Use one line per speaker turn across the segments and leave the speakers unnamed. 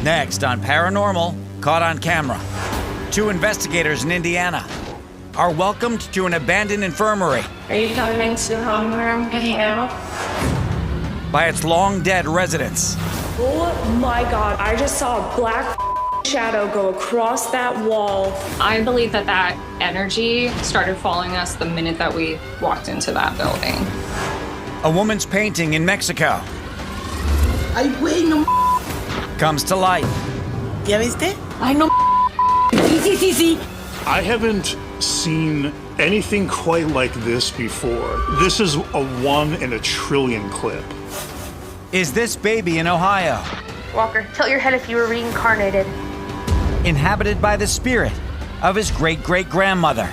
Next on Paranormal, Caught on Camera. Two investigators in Indiana are welcomed to an abandoned infirmary.
Are you coming to home where I'm getting out?
By its long-dead residents.
Oh my God, I just saw a black shadow go across that wall.
I believe that energy started following us the minute that we walked into that building.
A woman's painting in Mexico
Ay, güey, no
comes to life.
¿Ya viste? Ay, no Sí.
I haven't seen anything quite like this before. This is a 1 in a trillion clip.
Is this baby in Ohio?
Walker, tilt your head if you were reincarnated.
Inhabited by the spirit of his great-great-grandmother.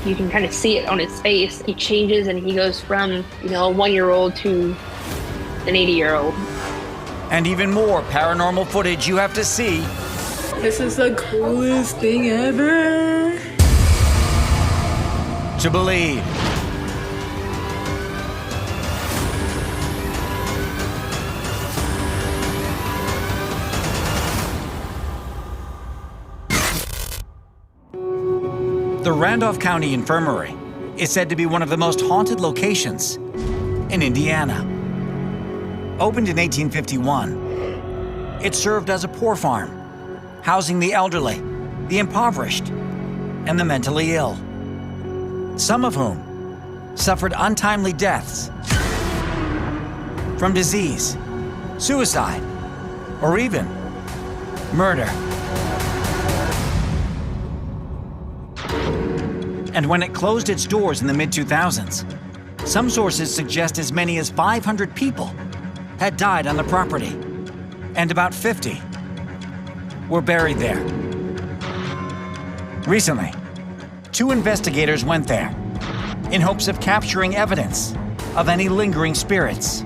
You can kind of see it on his face. He changes and he goes from, a 1-year-old to an 80-year-old.
And even more paranormal footage you have to see.
This is the coolest thing ever.
To believe. The Randolph County Infirmary is said to be one of the most haunted locations in Indiana. Opened in 1851, it served as a poor farm, housing the elderly, the impoverished, and the mentally ill, some of whom suffered untimely deaths from disease, suicide, or even murder. And when it closed its doors in the mid-2000s, some sources suggest as many as 500 people had died on the property, and about 50 were buried there. Recently, 2 investigators went there in hopes of capturing evidence of any lingering spirits.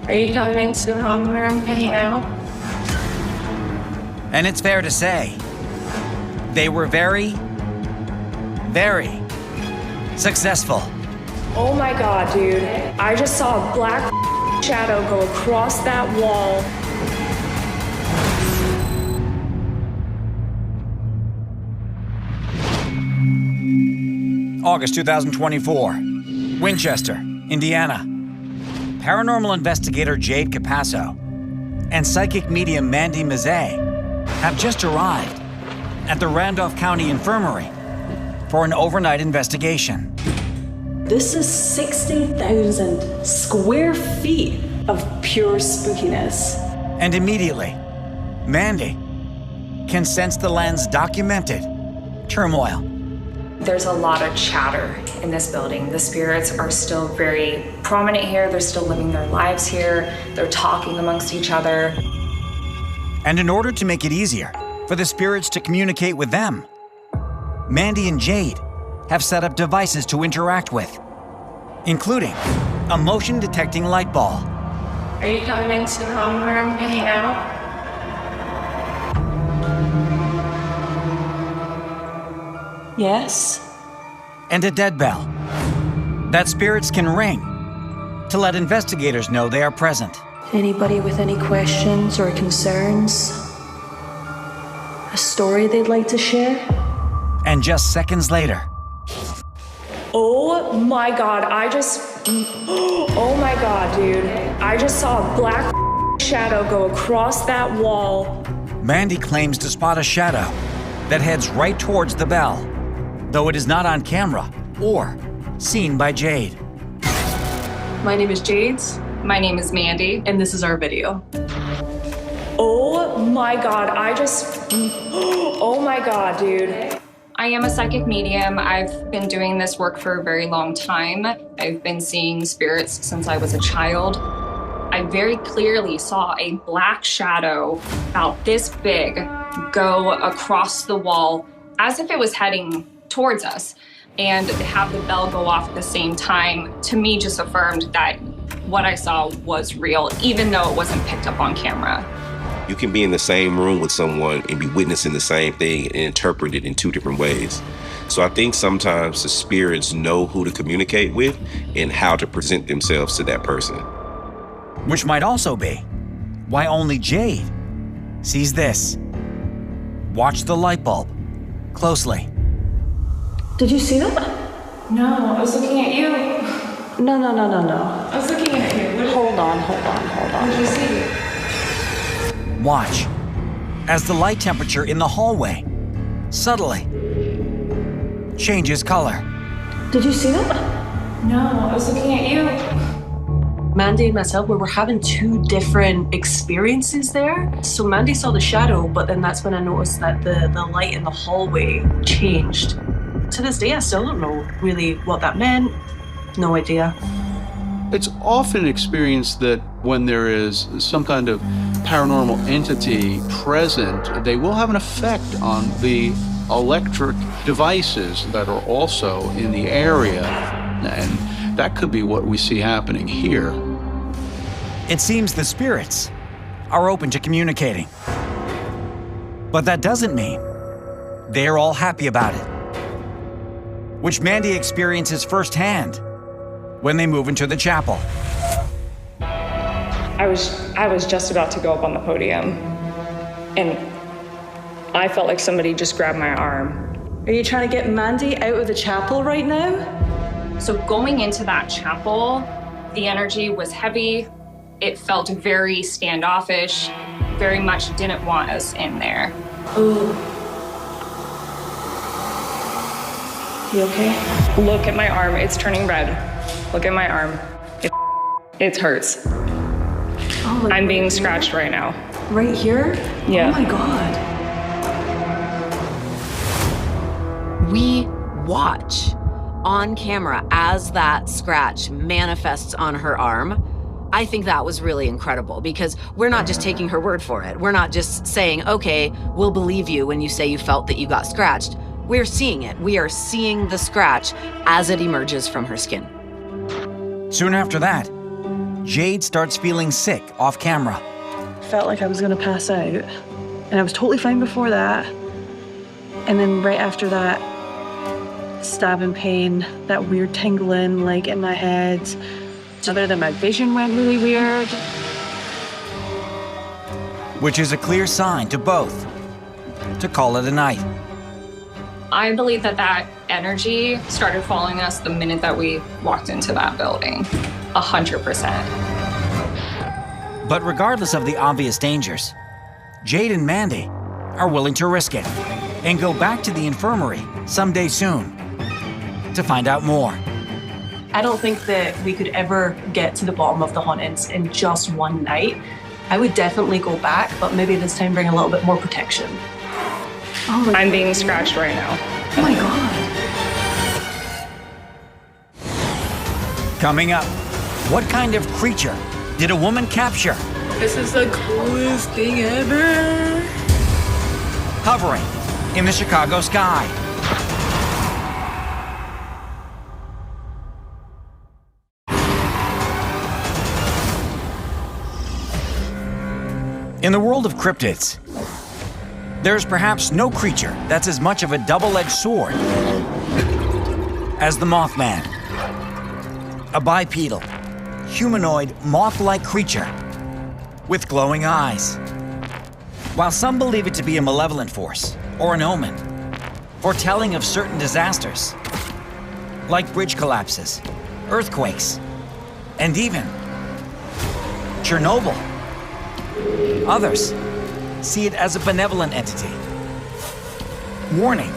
Are you coming to home where I'm getting out?
And it's fair to say, they were very successful.
Oh my God, dude. I just saw a black shadow go across that wall.
August 2024, Winchester, Indiana. Paranormal investigator Jade Capasso and psychic medium Mandy Mazzei have just arrived at the Randolph County Infirmary for an overnight investigation.
This is 60,000 square feet of pure spookiness.
And immediately, Mandy can sense the land's documented turmoil.
There's a lot of chatter in this building. The spirits are still very prominent here. They're still living their lives here. They're talking amongst each other.
And in order to make it easier for the spirits to communicate with them, Mandy and Jade have set up devices to interact with, including a motion-detecting light ball.
Are you coming to home where I'm getting out?
Yes?
And a dead bell that spirits can ring to let investigators know they are present.
Anybody with any questions or concerns? A story they'd like to share?
And just seconds later,
Oh my God, oh my God, dude. I just saw a black shadow go across that wall.
Mandy claims to spot a shadow that heads right towards the bell, though it is not on camera or seen by Jade.
My name is Jade.
My name is Mandy.
And this is our video.
Oh my God, oh my God, dude.
I am a psychic medium. I've been doing this work for a very long time. I've been seeing spirits since I was a child. I very clearly saw a black shadow about this big go across the wall as if it was heading towards us, and to have the bell go off at the same time, to me, just affirmed that what I saw was real, even though it wasn't picked up on camera.
You can be in the same room with someone and be witnessing the same thing and interpret it in 2 different ways. So I think sometimes the spirits know who to communicate with and how to present themselves to that person.
Which might also be why only Jade sees this. Watch the light bulb closely.
Did you see that?
No, I was looking at you.
No.
I was looking at you.
Hold on.
What did you see?
Watch as the light temperature in the hallway subtly changes color.
Did you see that?
No, I was looking at you.
Mandy and myself, we were having two different experiences there. So Mandy saw the shadow, but then that's when I noticed that the light in the hallway changed. To this day, I still don't know really what that meant. No idea.
It's often experienced that when there is some kind of paranormal entity present, they will have an effect on the electric devices that are also in the area. And that could be what we see happening here.
It seems the spirits are open to communicating. But that doesn't mean they're all happy about it, which Mandy experiences firsthand when they move into the chapel.
I was just about to go up on the podium, and I felt like somebody just grabbed my arm.
Are you trying to get Mandy out of the chapel right now?
So going into that chapel, the energy was heavy. It felt very standoffish, very much didn't want us in there.
Ooh. You okay?
Look at my arm, it's turning red. Look at my arm. It hurts.
Oh,
I'm being scratched right now.
Right here?
Yeah.
Oh my God.
We watch on camera as that scratch manifests on her arm. I think that was really incredible because we're not just taking her word for it. We're not just saying, okay, we'll believe you when you say you felt that you got scratched. We're seeing it. We are seeing the scratch as it emerges from her skin.
Soon after that, Jade starts feeling sick off camera.
Felt like I was gonna pass out. And I was totally fine before that. And then right after that, stabbing pain, that weird tingling like in my head. Other than my vision went really weird.
Which is a clear sign to both to call it a night.
I believe that energy started following us the minute that we walked into that building. 100%.
But regardless of the obvious dangers, Jade and Mandy are willing to risk it and go back to the infirmary someday soon to find out more.
I don't think that we could ever get to the bottom of the hauntings in just one night. I would definitely go back, but maybe this time bring a little bit more protection.
Oh, I'm being scratched right now.
Oh my God.
Coming up, what kind of creature did a woman capture?
This is the coolest thing ever.
Hovering in the Chicago sky. In the world of cryptids, there's perhaps no creature that's as much of a double-edged sword as the Mothman. A bipedal, humanoid, moth-like creature with glowing eyes. While some believe it to be a malevolent force or an omen, foretelling of certain disasters, like bridge collapses, earthquakes, and even Chernobyl. Others see it as a benevolent entity, warning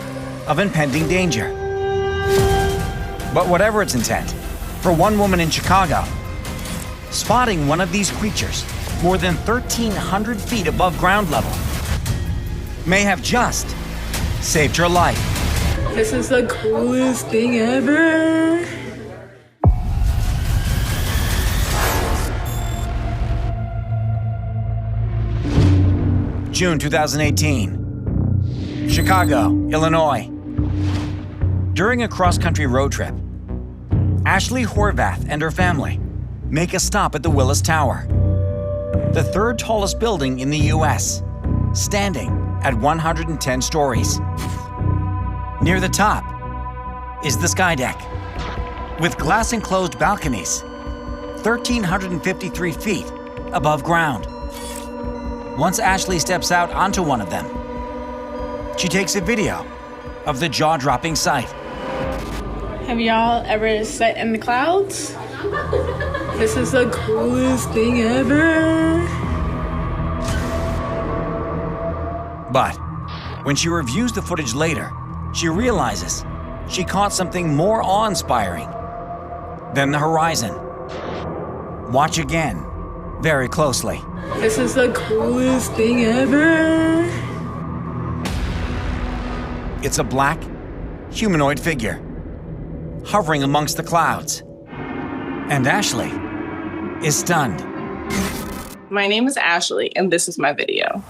of impending danger. But whatever its intent, for one woman in Chicago, spotting one of these creatures more than 1,300 feet above ground level may have just saved her life.
This is the coolest thing ever.
June 2018, Chicago, Illinois. During a cross-country road trip, Ashley Horvath and her family make a stop at the Willis Tower, the third tallest building in the US, standing at 110 stories. Near the top is the sky deck, with glass-enclosed balconies, 1,353 feet above ground. Once Ashley steps out onto one of them, she takes a video of the jaw-dropping sight.
Have y'all ever sat in the clouds? This is the coolest thing ever.
But when she reviews the footage later, she realizes she caught something more awe-inspiring than the horizon. Watch again, very closely.
This is the coolest thing ever.
It's a black, humanoid figure, hovering amongst the clouds. And Ashley is stunned.
My name is Ashley, and this is my video.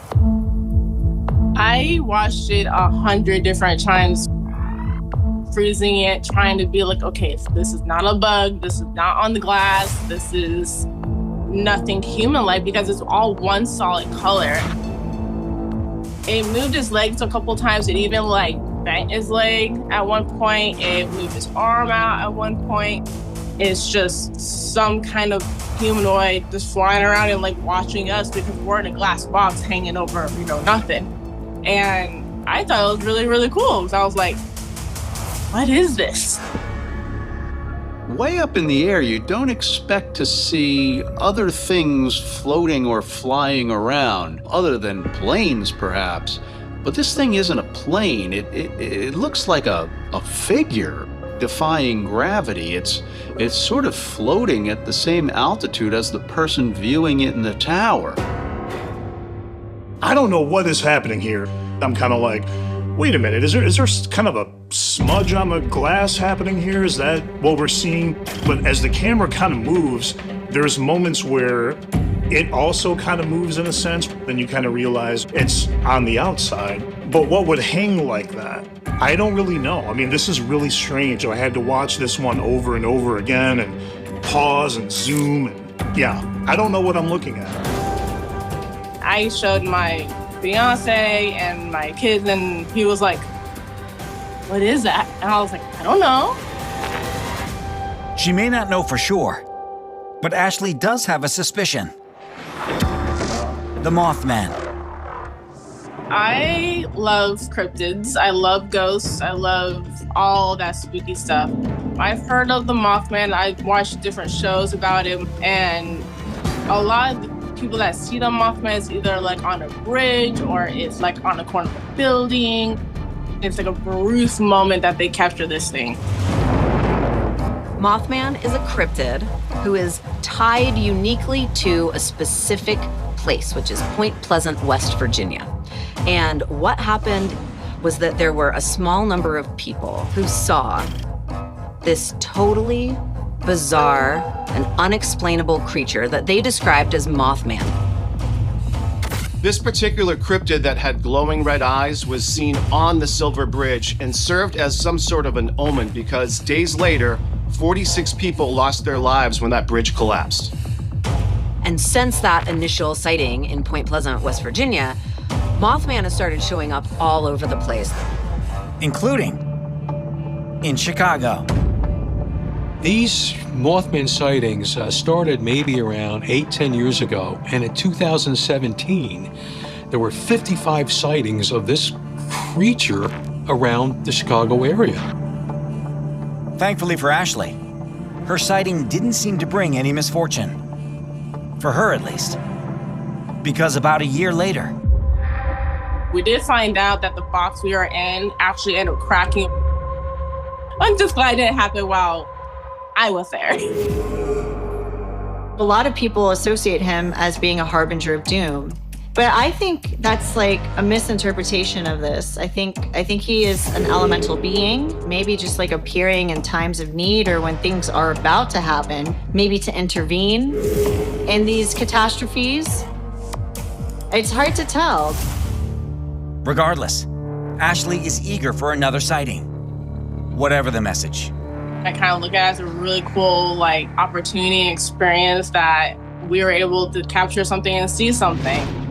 I watched it 100 different times, freezing it, trying to be like, okay, so this is not a bug, this is not on the glass, this is nothing human-like, because it's all one solid color. It moved his legs a couple times. It even bent his leg at one point. It moved his arm out at one point. It's just some kind of humanoid just flying around and watching us because we're in a glass box hanging over, nothing. And I thought it was really, really cool. Because I was like, what is this?
Way up in the air, you don't expect to see other things floating or flying around, other than planes, perhaps. But this thing isn't a plane. It looks like a figure defying gravity. It's sort of floating at the same altitude as the person viewing it in the tower.
I don't know what is happening here. I'm kind of like, wait a minute, is there kind of a smudge on the glass happening here? Is that what we're seeing? But as the camera kind of moves, there's moments where it also kind of moves in a sense. Then you kind of realize it's on the outside. But what would hang like that? I don't really know. I mean, this is really strange. I had to watch this one over and over again and pause and zoom. And yeah, I don't know what I'm looking at.
I showed my fiance and my kids, and he was like, what is that? And I was like, I don't know.
She may not know for sure, but Ashley does have a suspicion. The Mothman.
I love cryptids. I love ghosts. I love all that spooky stuff. I've heard of the Mothman. I've watched different shows about him, and a lot of the people that see the Mothman is either on a bridge or it's on a corner of a building. It's a brief moment that they capture this thing.
Mothman is a cryptid who is tied uniquely to a specific place, which is Point Pleasant, West Virginia. And what happened was that there were a small number of people who saw this totally bizarre and unexplainable creature that they described as Mothman.
This particular cryptid that had glowing red eyes was seen on the Silver Bridge and served as some sort of an omen because days later, 46 people lost their lives when that bridge collapsed.
And since that initial sighting in Point Pleasant, West Virginia, Mothman has started showing up all over the place,
including in Chicago.
These Mothman sightings started maybe around 8-10 years ago, and in 2017, there were 55 sightings of this creature around the Chicago area.
Thankfully for Ashley, her sighting didn't seem to bring any misfortune. For her, at least. Because about a year later,
we did find out that the box we were in actually ended up cracking. I'm just glad it didn't happen while I was there.
A lot of people associate him as being a harbinger of doom. But I think that's a misinterpretation of this. I think he is an elemental being, maybe just appearing in times of need or when things are about to happen, maybe to intervene in these catastrophes. It's hard to tell.
Regardless, Ashley is eager for another sighting, whatever the message.
I kind of look at it as a really cool opportunity and experience that we were able to capture something and see something.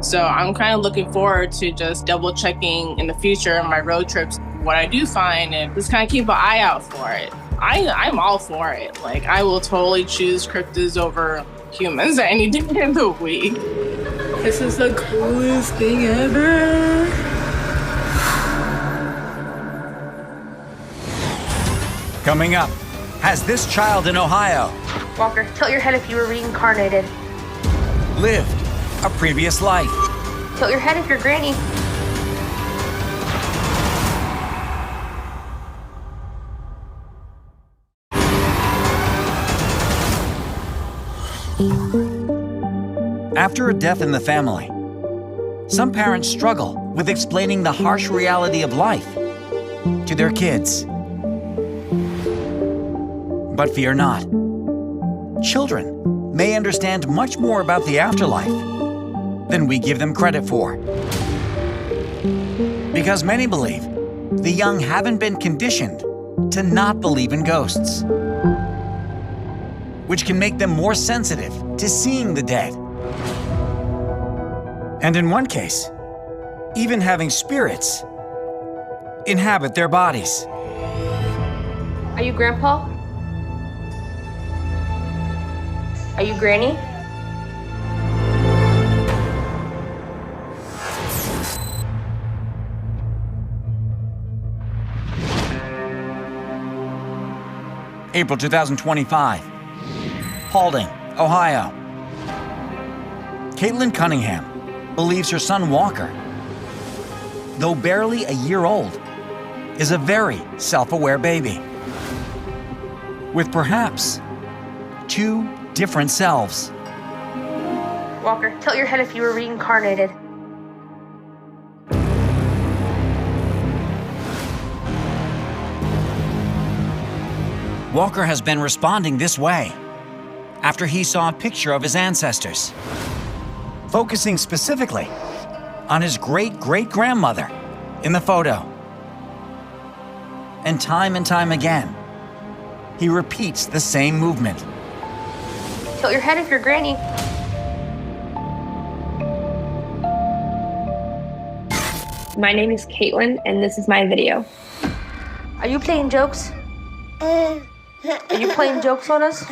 So I'm kind of looking forward to just double checking in the future in my road trips what I do find and just kind of keep an eye out for it. I'm all for it. I will totally choose cryptids over humans any day of the week.
This is the coolest thing ever.
Coming up, has this child in Ohio
Walker, tilt your head if you were reincarnated.
lived a previous life?
Tilt your head if you're Granny.
After a death in the family, some parents struggle with explaining the harsh reality of life to their kids. But fear not. Children may understand much more about the afterlife than we give them credit for. Because many believe the young haven't been conditioned to not believe in ghosts, which can make them more sensitive to seeing the dead. And in one case, even having spirits inhabit their bodies.
Are you Grandpa? Are you Granny?
April 2025, Paulding, Ohio. Caitlin Cunningham believes her son Walker, though barely a year old, is a very self-aware baby, with perhaps two different selves.
Walker, tilt your head if you were reincarnated.
Walker has been responding this way after he saw a picture of his ancestors, focusing specifically on his great-great-grandmother in the photo. And time again, he repeats the same movement.
Tilt your head if you're Granny.
My name is Caitlin, and this is my video.
Are you playing jokes? Are you playing jokes on us?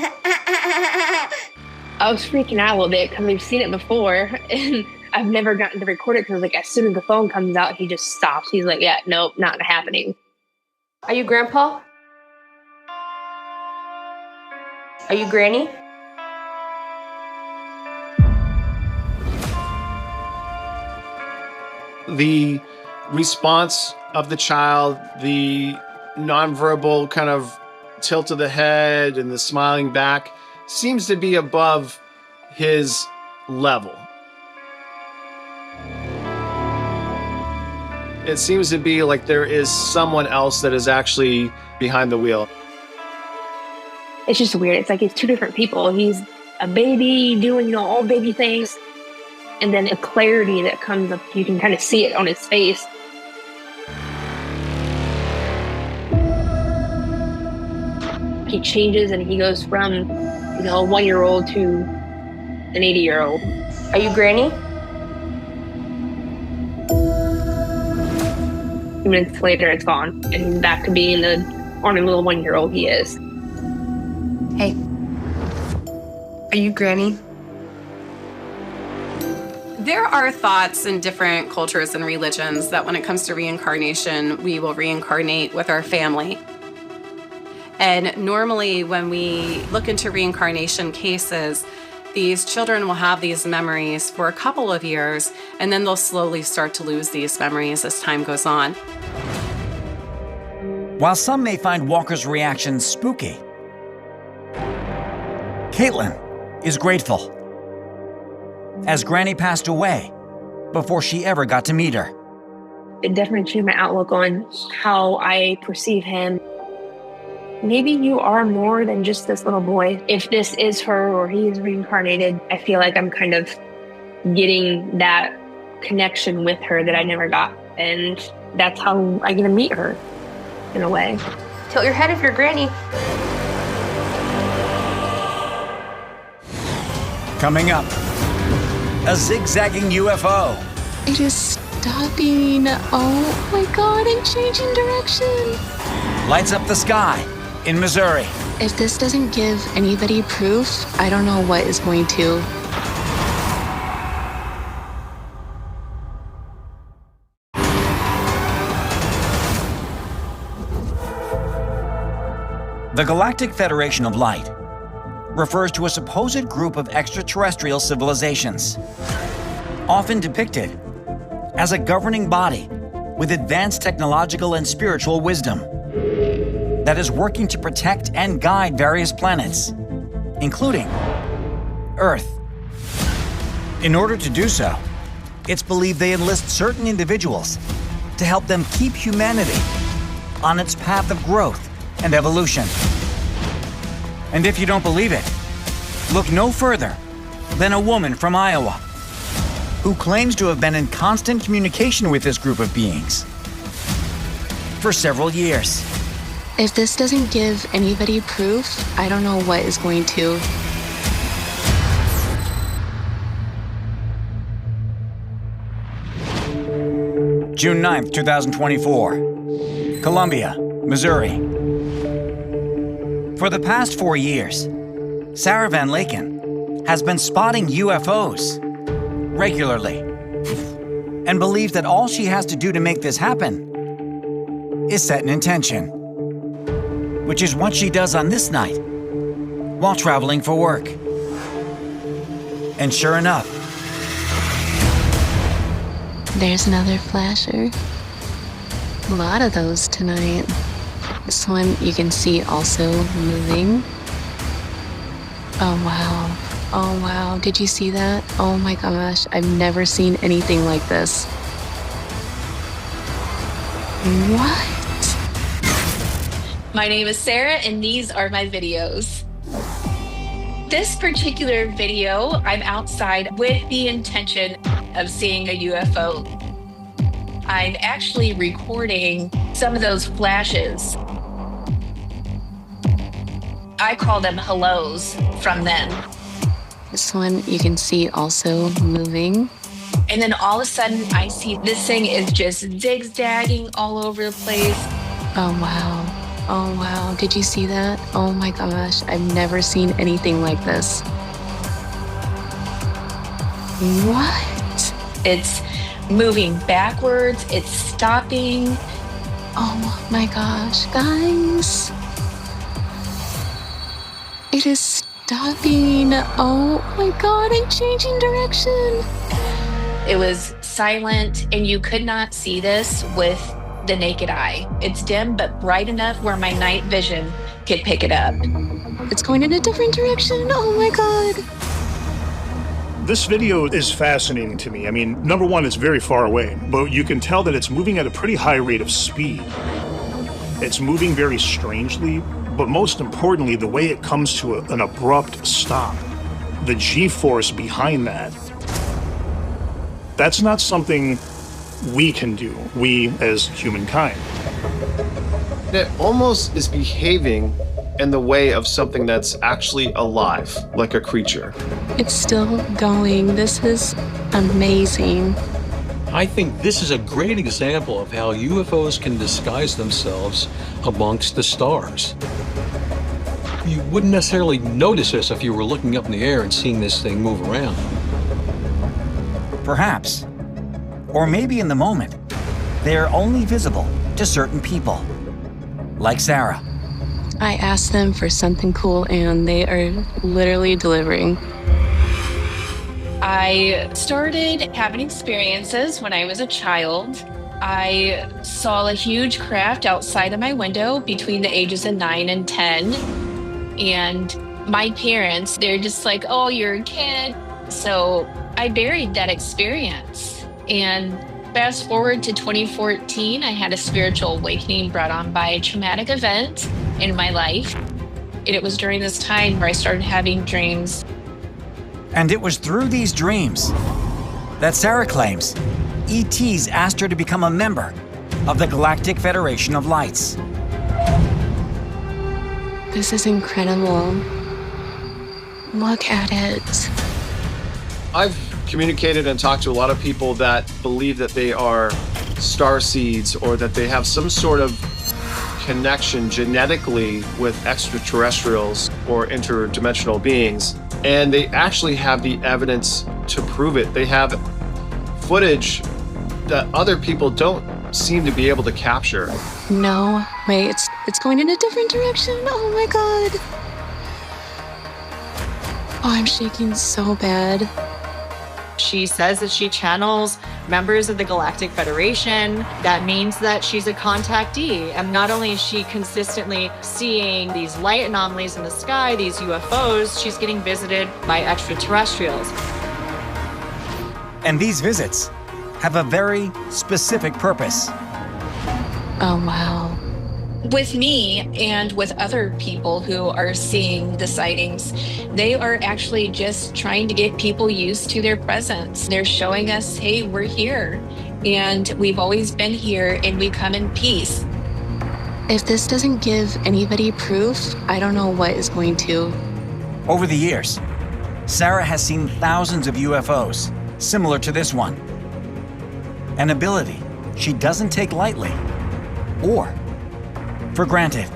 I was freaking out a little bit because we've seen it before, and I've never gotten to record it because, like, as soon as the phone comes out, he just stops. He's like, "Yeah, nope, not happening."
Are you Grandpa? Are you Granny?
The response of the child, the nonverbal kind of tilt of the head and the smiling back seems to be above his level. It seems to be like there is someone else that is actually behind the wheel.
It's just weird. It's like it's two different people. He's a baby doing, you know, all baby things. And then a clarity that comes up. You can kind of see it on his face. He changes and he goes from, you know, a 1-year-old to an 80-year-old.
Are you Granny?
A few minutes later, it's gone. And he's back to being the army little 1-year-old he is.
Hey. Are you Granny? There are thoughts in different cultures and religions that when it comes to reincarnation, we will reincarnate with our family. And normally when we look into reincarnation cases, these children will have these memories for a couple of years, and then they'll slowly start to lose these memories as time goes on.
While some may find Walker's reactions spooky, Caitlin is grateful, as Granny passed away before she ever got to meet her.
It definitely changed my outlook on how I perceive him. Maybe you are more than just this little boy. If this is her or he is reincarnated, I feel like I'm kind of getting that connection with her that I never got. And that's how I get to meet her, in a way.
Tilt your head if you're Granny.
Coming up, a zigzagging UFO.
It is stopping. Oh my God, I'm changing direction.
Lights up the sky in Missouri.
If this doesn't give anybody proof, I don't know what is going to.
The Galactic Federation of Light refers to a supposed group of extraterrestrial civilizations, often depicted as a governing body with advanced technological and spiritual wisdom that is working to protect and guide various planets, including Earth. In order to do so, it's believed they enlist certain individuals to help them keep humanity on its path of growth and evolution. And if you don't believe it, look no further than a woman from Iowa who claims to have been in constant communication with this group of beings for several years.
If this doesn't give anybody proof, I don't know what is going to.
June 9th, 2024, Columbia, Missouri. For the past 4 years, Sarah Van Laken has been spotting UFOs regularly and believes that all she has to do to make this happen is set an intention, which is what she does on this night while traveling for work. And sure enough,
There's another flasher. A lot of those tonight. This one you can see also moving. Oh wow. Oh wow. Did you see that? Oh my gosh. I've never seen anything like this. What?
My name is Sarah, and these are my videos. This particular video, I'm outside with the intention of seeing a UFO. I'm actually recording some of those flashes. I call them hellos from them.
This one you can see also moving.
And then all of a sudden I see this thing is just zigzagging all over the place.
Oh wow. Oh wow. Did you see that? Oh my gosh. I've never seen anything like this. What?
It's moving backwards. It's stopping.
Oh my gosh, guys. It is stopping. Oh my God, I'm changing direction.
It was silent, and you could not see this with the naked eye. It's dim, but bright enough where my night vision could pick it up.
It's going in a different direction. Oh my God.
This video is fascinating to me. I mean, number one, it's very far away, but you can tell that it's moving at a pretty high rate of speed. It's moving very strangely, but most importantly, the way it comes to an abrupt stop, the G-force behind that, that's not something we can do, we as humankind.
It almost is behaving in the way of something that's actually alive, like a creature.
It's still going. This is amazing.
I think this is a great example of how UFOs can disguise themselves amongst the stars. You wouldn't necessarily notice this if you were looking up in the air and seeing this thing move around.
Perhaps, or maybe in the moment, they are only visible to certain people, like Sarah.
I asked them for something cool and they are literally delivering.
I started having experiences when I was a child. I saw a huge craft outside of my window between the ages of 9 and 10. And my parents, they're just like, oh, you're a kid. So I buried that experience. And fast forward to 2014, I had a spiritual awakening brought on by a traumatic event in my life. And it was during this time where I started having dreams.
And it was through these dreams that Sarah claims ETs asked her to become a member of the Galactic Federation of Lights.
This is incredible. Look at it.
I've communicated and talked to a lot of people that believe that they are star seeds or that they have some sort of connection genetically with extraterrestrials or interdimensional beings. And they actually have the evidence to prove it. They have footage that other people don't seem to be able to capture.
No, wait, it's going in a different direction. Oh my god. Oh, I'm shaking so bad.
She says that she channels members of the Galactic Federation. That means that she's a contactee. And not only is she consistently seeing these light anomalies in the sky, these UFOs, she's getting visited by extraterrestrials.
And these visits have a very specific purpose.
Oh, wow.
With me and with other people who are seeing the sightings, they are actually just trying to get people used to their presence. They're showing us, hey, we're here, and we've always been here, and we come in peace.
If this doesn't give anybody proof, I don't know what is going to.
Over the years, Sarah has seen thousands of UFOs similar to this one. An ability she doesn't take lightly or for granted.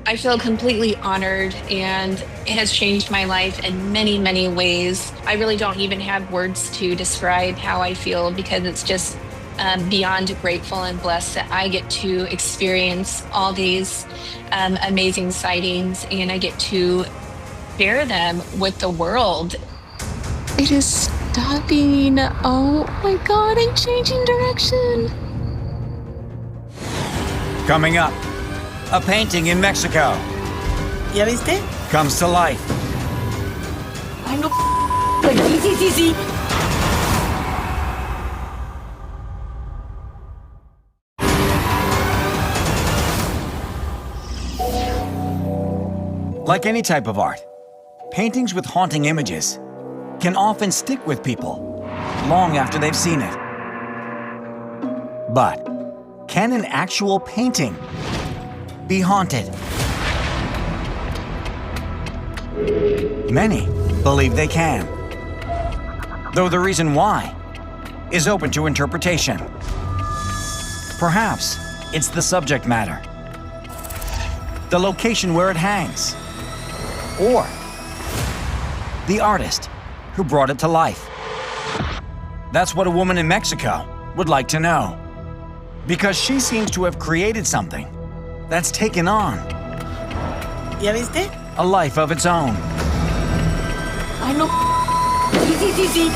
I feel completely honored, and it has changed my life in many, many ways. I really don't even have words to describe how I feel, because it's just beyond grateful and blessed that I get to experience all these amazing sightings, and I get to share them with the world.
It is stopping. Oh my god, I'm changing direction.
Coming up, a painting in Mexico.
¿Ya viste?
Comes to life.
Ay, no. Sí.
Like any type of art, paintings with haunting images can often stick with people long after they've seen it. But can an actual painting be haunted? Many believe they can, though the reason why is open to interpretation. Perhaps it's the subject matter, the location where it hangs, or the artist who brought it to life. That's what a woman in Mexico would like to know, because she seems to have created something that's taken on
¿Ya viste?
a life of its own.
Ay, no. Sí.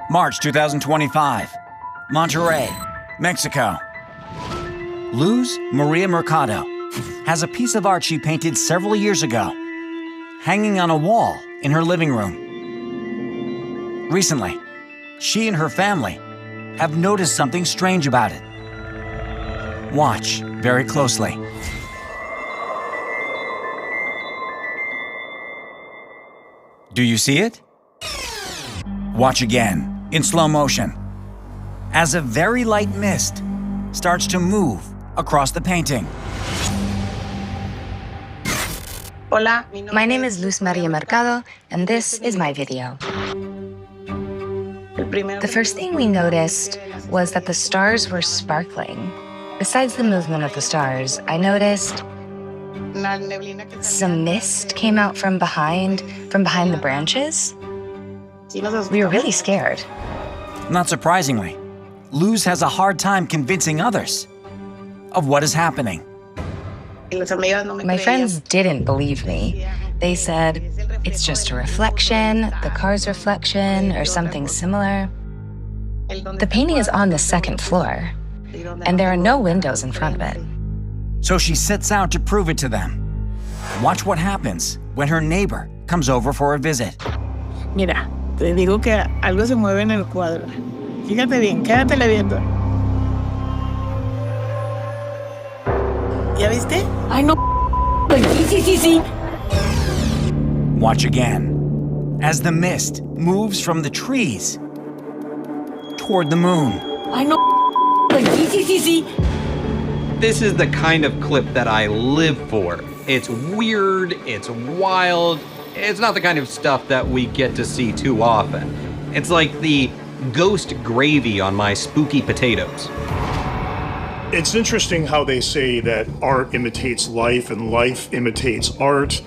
March 2025, Monterrey, Mexico. Luz Maria Mercado has a piece of art she painted several years ago, hanging on a wall in her living room. Recently, she and her family have noticed something strange about it. Watch very closely. Do you see it? Watch again, in slow motion, as a very light mist starts to move across the painting.
Hola, my name is Luz Maria Mercado, and this is my video. The first thing we noticed was that the stars were sparkling. Besides the movement of the stars, I noticed some mist came out from behind the branches. We were really scared.
Not surprisingly, Luz has a hard time convincing others of what is happening.
My friends didn't believe me. They said, it's just a reflection, the car's reflection, or something similar. The painting is on the second floor, and there are no windows in front of it.
So she sets out to prove it to them. Watch what happens when her neighbor comes over for a visit.
Mira, te digo que algo se mueve en el cuadro. Fíjate bien, quédatela viendo. ¿Ya viste? Ay, no. Sí.
Watch again, as the mist moves from the trees toward the moon.
Ay, no. Sí.
This is the kind of clip that I live for. It's weird, it's wild, it's not the kind of stuff that we get to see too often. It's like the ghost gravy on my spooky potatoes.
It's interesting how they say that art imitates life and life imitates art.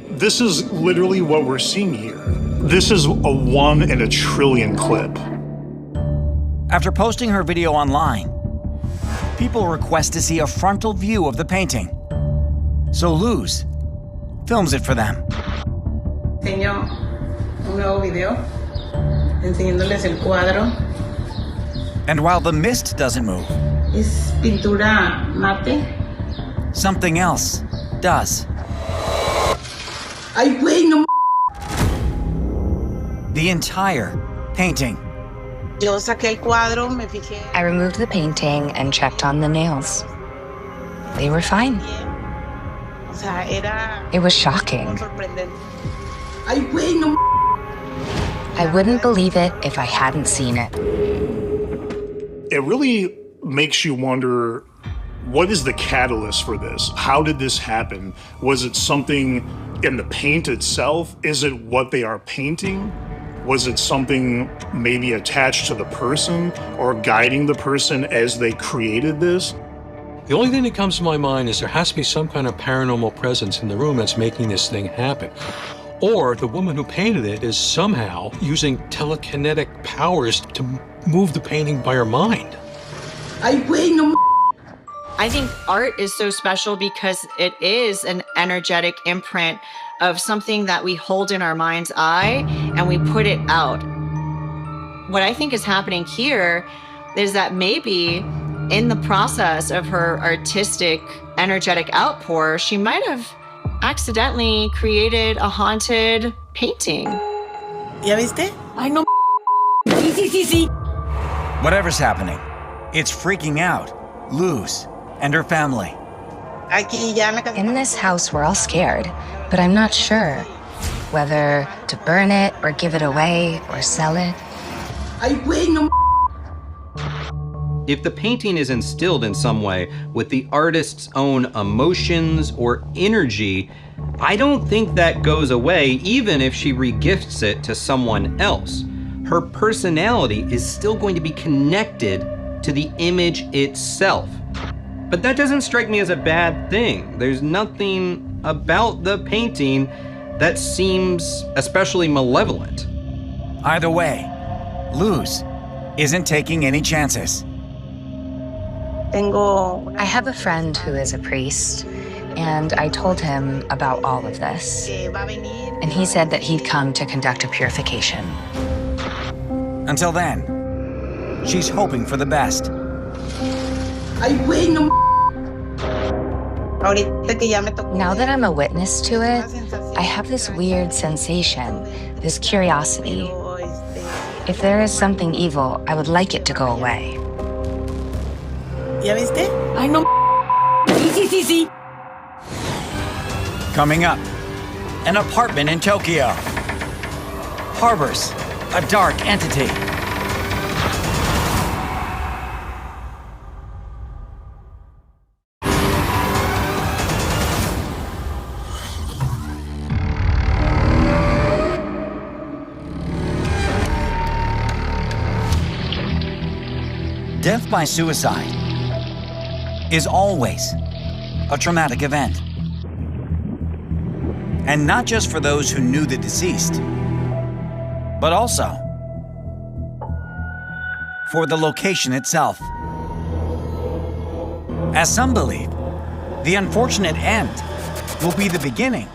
This is literally what we're seeing here. This is a 1 in a trillion clip.
After posting her video online, people request to see a frontal view of the painting. So Luz films it for them.
Enseño un nuevo video enseñándoles el cuadro.
And while the mist doesn't move,
Es pintura mate.
something else does.
Ay, güey, no.
The entire painting.
Yo saqué el cuadro, me fijé.
I removed the painting and checked on the nails. They were fine.
O sea, era
It was shocking.
sorprendente. Ay, güey, no.
I wouldn't believe it if I hadn't seen it.
It really makes you wonder, what is the catalyst for this? How did this happen? Was it something in the paint itself? Is it what they are painting? Was it something maybe attached to the person or guiding the person as they created this?
The only thing that comes to my mind is there has to be some kind of paranormal presence in the room that's making this thing happen. Or the woman who painted it is somehow using telekinetic powers to move the painting by her mind.
Ay, güey, no.
I think art is so special because it is an energetic imprint of something that we hold in our mind's eye and we put it out. What I think is happening here is that maybe in the process of her artistic, energetic outpour, she might have accidentally created a haunted painting.
¿Ya viste?
Ay, no. Sí.
Whatever's happening, it's freaking out Luz and her family.
In this house, we're all scared, but I'm not sure whether to burn it or give it away or sell it.
Ay, güey, no.
If the painting is instilled in some way with the artist's own emotions or energy, I don't think that goes away even if she regifts it to someone else. Her personality is still going to be connected to the image itself. But that doesn't strike me as a bad thing. There's nothing about the painting that seems especially malevolent.
Either way, Luz isn't taking any chances.
I have a friend who is a priest, and I told him about all of this. And he said that he'd come to conduct a purification.
Until then, she's hoping for the best.
Ay, güey, no.
Now that I'm a witness to it, I have this weird sensation, this curiosity. If there is something evil, I would like it to go away.
¿Ya viste?
Ay, no. Sí.
Coming up, an apartment in Tokyo harbors a dark entity. Death by suicide is always a traumatic event. And not just for those who knew the deceased, but also for the location itself. As some believe, the unfortunate end will be the beginning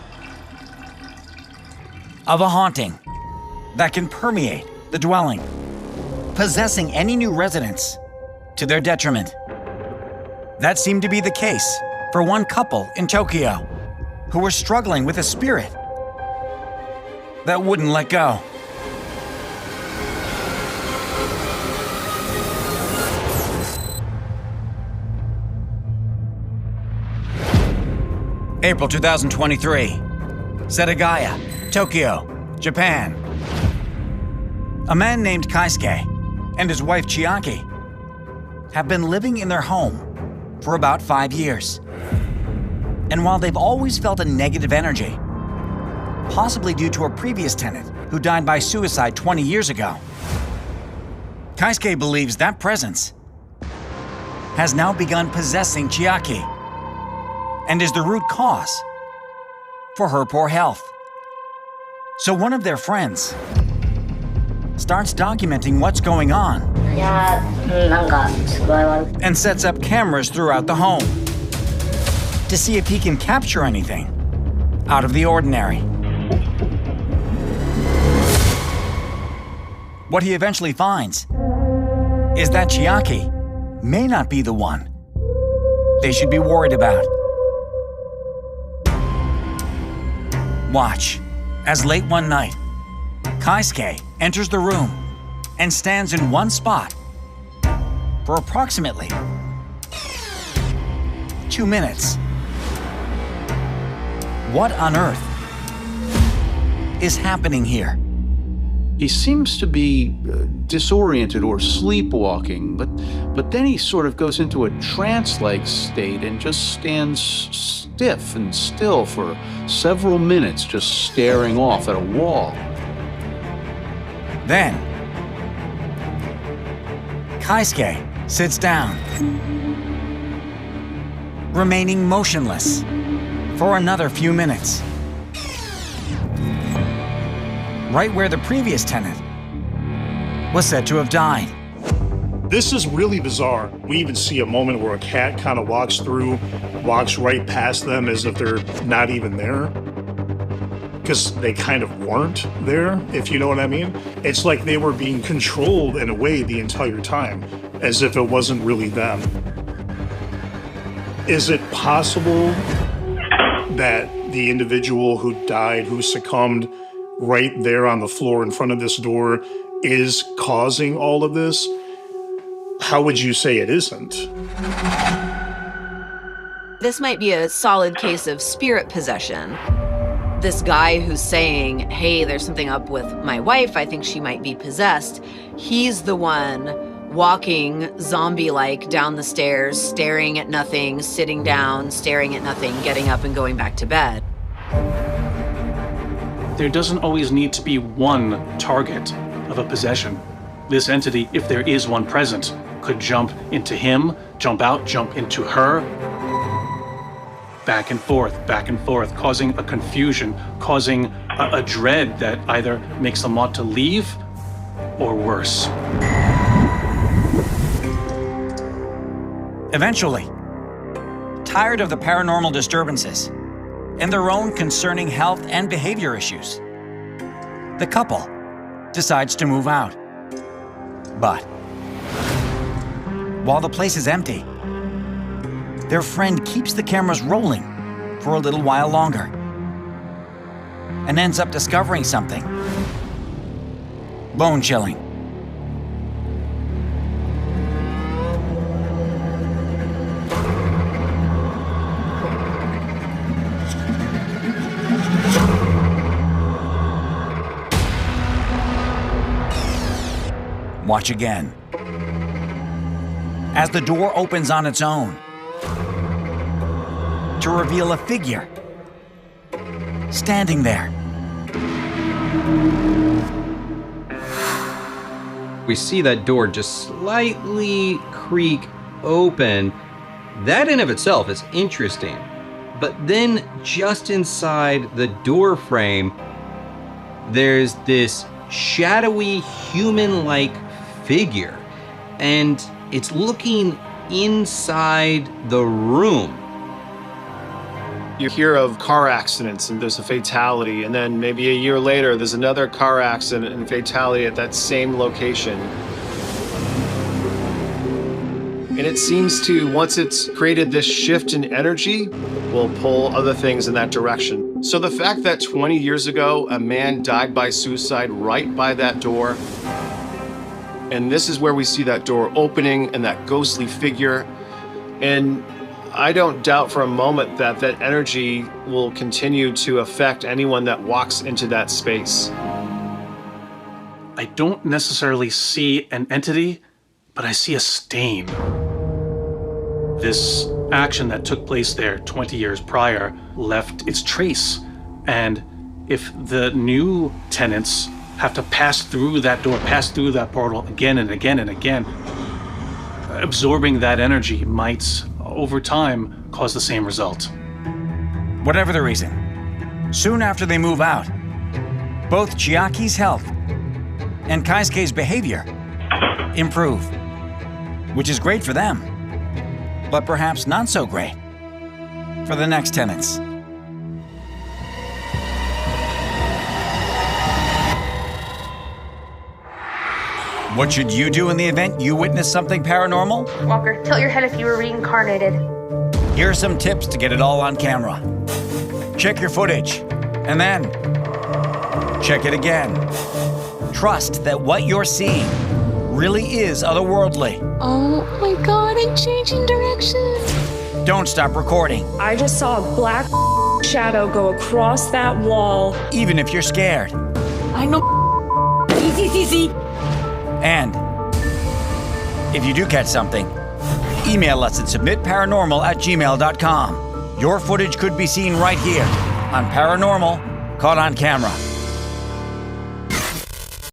of a haunting that can permeate the dwelling, possessing any new residents to their detriment. That seemed to be the case for one couple in Tokyo who were struggling with a spirit that wouldn't let go. April 2023, Setagaya, Tokyo, Japan. A man named Kaisuke and his wife Chiaki have been living in their home for about 5 years. And while they've always felt a negative energy, possibly due to a previous tenant who died by suicide 20 years ago, Kaisuke believes that presence has now begun possessing Chiaki and is the root cause for her poor health. So one of their friends starts documenting what's going on and sets up cameras throughout the home to see if he can capture anything out of the ordinary. What he eventually finds is that Chiaki may not be the one they should be worried about. Watch as late one night, Kaisuke enters the room and stands in one spot for approximately 2 minutes. What on earth is happening here?
He seems to be disoriented or sleepwalking, but then he sort of goes into a trance-like state and just stands stiff and still for several minutes, just staring off at a wall.
Then, Kaisuke sits down, remaining motionless for another few minutes. Right where the previous tenant was said to have died.
This is really bizarre. We even see a moment where a cat kind of walks right past them as if they're not even there. Because they kind of weren't there, if you know what I mean. It's like they were being controlled in a way the entire time, as if it wasn't really them. Is it possible that the individual who died, who succumbed right there on the floor in front of this door is causing all of this? How would you say it isn't?
This might be a solid case of spirit possession. This guy who's saying, hey, there's something up with my wife, I think she might be possessed, he's the one walking zombie-like down the stairs, staring at nothing, sitting down, staring at nothing, getting up and going back to bed.
There doesn't always need to be one target of a possession. This entity, if there is one present, could jump into him, jump out, jump into her, back and forth, causing a confusion, causing a dread that either makes them want to leave or worse.
Eventually, tired of the paranormal disturbances and their own concerning health and behavior issues, the couple decides to move out. But while the place is empty, their friend keeps the cameras rolling for a little while longer and ends up discovering something bone-chilling. Watch again as the door opens on its own to reveal a figure standing there.
We see that door just slightly creak open. That in of itself is interesting. But then just inside the door frame, there's this shadowy human-like figure, and it's looking inside the room.
You hear of car accidents and there's a fatality, and then maybe a year later there's another car accident and fatality at that same location. And it seems to, once it's created this shift in energy, will pull other things in that direction. So the fact that 20 years ago a man died by suicide right by that door, and this is where we see that door opening and that ghostly figure, and I don't doubt for a moment that that energy will continue to affect anyone that walks into that space.
I don't necessarily see an entity, but I see a stain. This action that took place there 20 years prior left its trace. And if the new tenants have to pass through that door, pass through that portal again and again and again, absorbing that energy might, over time, cause the same result.
Whatever the reason, soon after they move out, both Chiaki's health and Kaisuke's behavior improve, which is great for them, but perhaps not so great for the next tenants. What should you do in the event you witness something paranormal?
Walker, tilt your head if you were reincarnated.
Here are some tips to get it all on camera. Check your footage, and then check it again. Trust that what you're seeing really is otherworldly.
Oh my god, I'm changing direction.
Don't stop recording,
I just saw a black shadow go across that wall.
even if you're scared.
I know. Easy.
And if you do catch something, email us at submitparanormal@gmail.com. Your footage could be seen right here on Paranormal Caught on Camera.